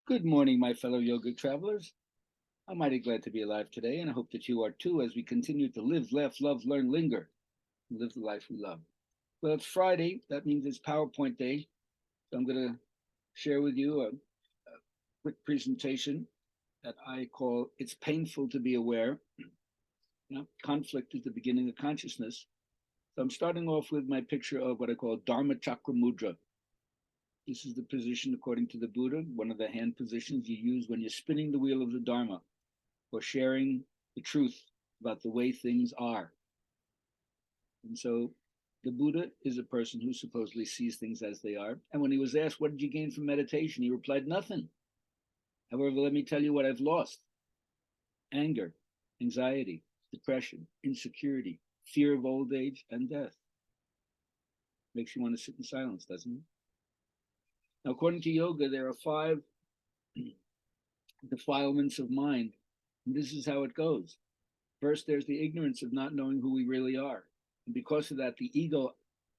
Good morning, my fellow yoga travelers. I'm mighty glad to be alive today, and I hope that you are too as we continue to live, laugh, love, learn, linger, and live the life we love. Well, it's Friday. That means it's PowerPoint Day. So I'm going to share with you a quick presentation that I call It's Painful to Be Aware. Conflict is the beginning of consciousness. So I'm starting off with my picture of what I call Dharma Chakra Mudra. This is the position, according to the Buddha, one of the hand positions you use when you're spinning the wheel of the Dharma or sharing the truth about the way things are. And so the Buddha is a person who supposedly sees things as they are. And when he was asked, what did you gain from meditation? He replied, nothing. However, let me tell you what I've lost: anger, anxiety, depression, insecurity, fear of old age and death. Makes you want to sit in silence, doesn't it? Now, according to yoga, there are 5 defilements of mind. And this is how it goes. First, there's the ignorance of not knowing who we really are. And because of that, the ego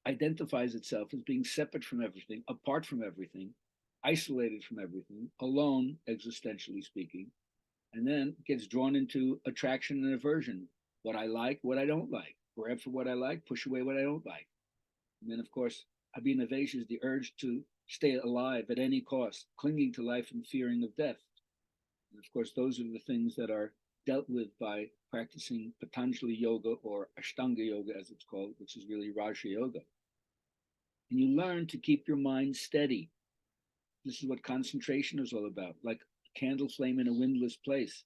identifies itself as being separate from everything, apart from everything, isolated from everything, alone, existentially speaking, and then gets drawn into attraction and aversion. What I like, what I don't like. Grab for what I like, push away what I don't like. And then, of course, abhinavesha is the urge to stay alive at any cost, clinging to life and fearing of death. And of course, those are the things that are dealt with by practicing Patanjali Yoga, or Ashtanga Yoga as it's called, which is really Raja Yoga. And you learn to keep your mind steady. This is what concentration is all about. Like a candle flame in a windless place,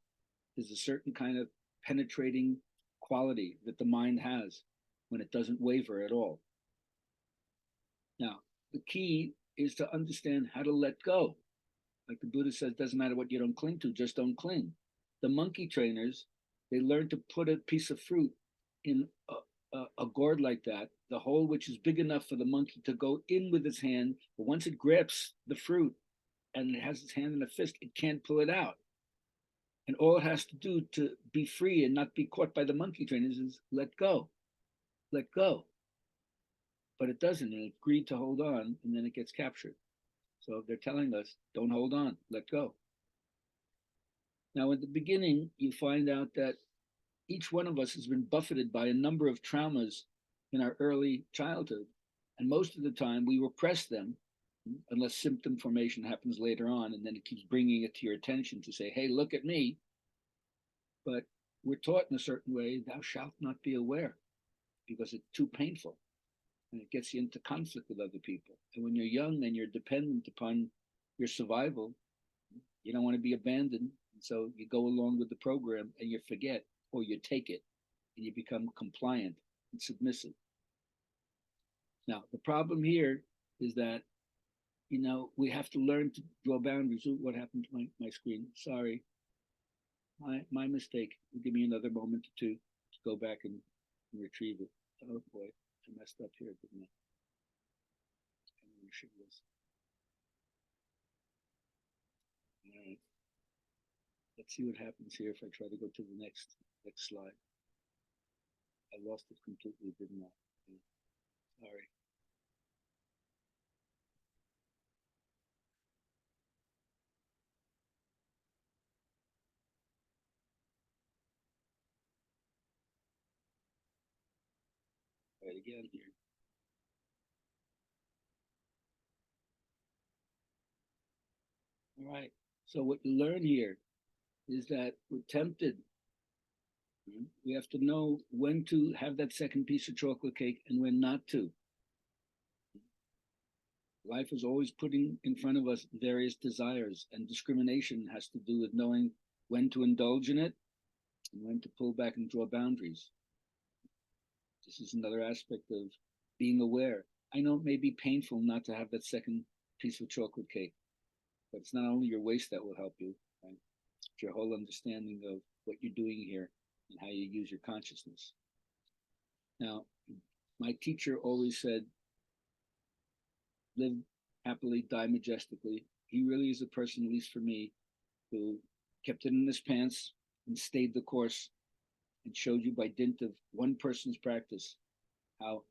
there's a certain kind of penetrating quality that the mind has when it doesn't waver at all. Now, the key is to understand how to let go. Like the Buddha says, doesn't matter what you don't cling to, just don't cling. The monkey trainers, they learn to put a piece of fruit in a gourd like that, the hole which is big enough for the monkey to go in with its hand. But once it grasps the fruit and it has its hand in a fist, it can't pull it out. And all it has to do to be free and not be caught by the monkey trainers is let go, let go. But it doesn't, and it agreed to hold on, and then it gets captured. So they're telling us, don't hold on, let go. Now, at the beginning, you find out that each one of us has been buffeted by a number of traumas in our early childhood. And most of the time, we repress them unless symptom formation happens later on. And then it keeps bringing it to your attention to say, hey, look at me. But we're taught in a certain way, thou shalt not be aware, because it's too painful. And it gets you into conflict with other people. And when you're young and you're dependent upon your survival, you don't want to be abandoned. And so you go along with the program and you forget, or you take it and you become compliant and submissive. Now, the problem here is that, we have to learn to draw boundaries. Ooh, what happened to my screen? Sorry. My mistake. Give me another moment or two to go back and retrieve it. Oh boy, I messed up here, didn't I? All right. Let's see what happens here if I try to go to the next slide. I lost it completely, didn't I? Yeah. Sorry. Right again here. All right. So what you learn here is that we're tempted. We have to know when to have that second piece of chocolate cake and when not to. Life is always putting in front of us various desires, and discrimination has to do with knowing when to indulge in it and when to pull back and draw boundaries. This is another aspect of being aware. I know it may be painful not to have that second piece of chocolate cake, but it's not only your waist that will help you, right? It's your whole understanding of what you're doing here and how you use your consciousness. Now, my teacher always said, live happily, die majestically. He really is a person, at least for me, who kept it in his pants and stayed the course and showed you by dint of one person's practice how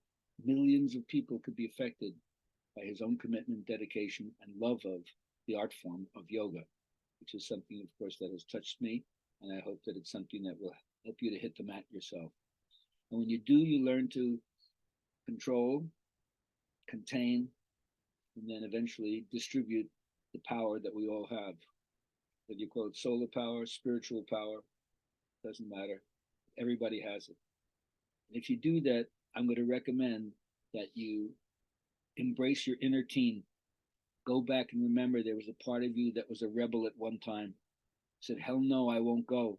millions of people could be affected by his own commitment, dedication, and love of the art form of yoga. which is something, of course, that has touched me. And I hope that it's something that will help you to hit the mat yourself. And when you do, you learn to control, contain, and then eventually distribute the power that we all have. Whether you call it solar power, spiritual power, doesn't matter. Everybody has it. And if you do that, I'm going to recommend that you embrace your inner teen. Go back and remember there was a part of you that was a rebel at one time. Said, hell no, I won't go.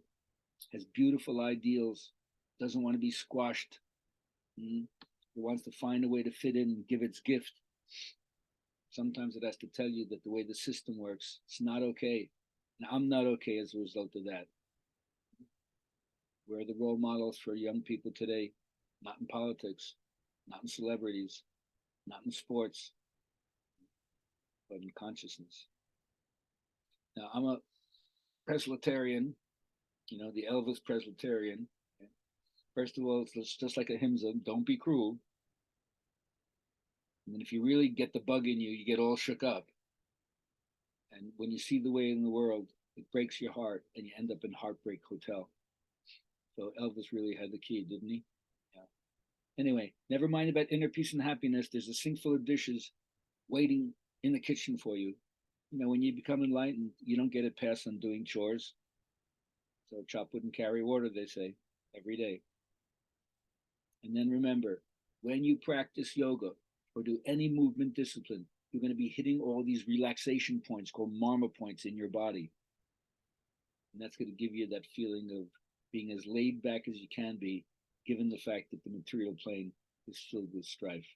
Has beautiful ideals, doesn't want to be squashed. It wants to find a way to fit in and give its gift. Sometimes it has to tell you that the way the system works, it's not okay. And I'm not okay as a result of that. We're the role models for young people today, not in politics, not in celebrities, not in sports, but in consciousness. Now, I'm a Presbyterian, the Elvis Presbyterian. First of all, it's just like a hymn, don't be cruel. And then if you really get the bug in you, you get all shook up. And when you see the way in the world, it breaks your heart and you end up in Heartbreak Hotel. So Elvis really had the key, didn't he? Yeah. Anyway, never mind about inner peace and happiness. There's a sink full of dishes waiting in the kitchen for you. When you become enlightened, you don't get a pass on doing chores. So chop wood and carry water, they say, every day. And then remember, when you practice yoga or do any movement discipline, you're going to be hitting all these relaxation points called marma points in your body. And that's going to give you that feeling of being as laid back as you can be, given the fact that the material plane is filled with strife.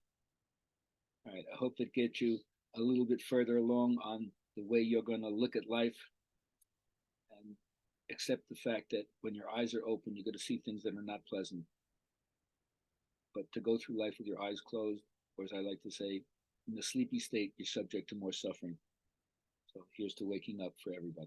All right, I hope that gets you a little bit further along on the way you're going to look at life and accept the fact that when your eyes are open, you're going to see things that are not pleasant. But to go through life with your eyes closed, or as I like to say, in the sleepy state, you're subject to more suffering. So here's to waking up for everybody.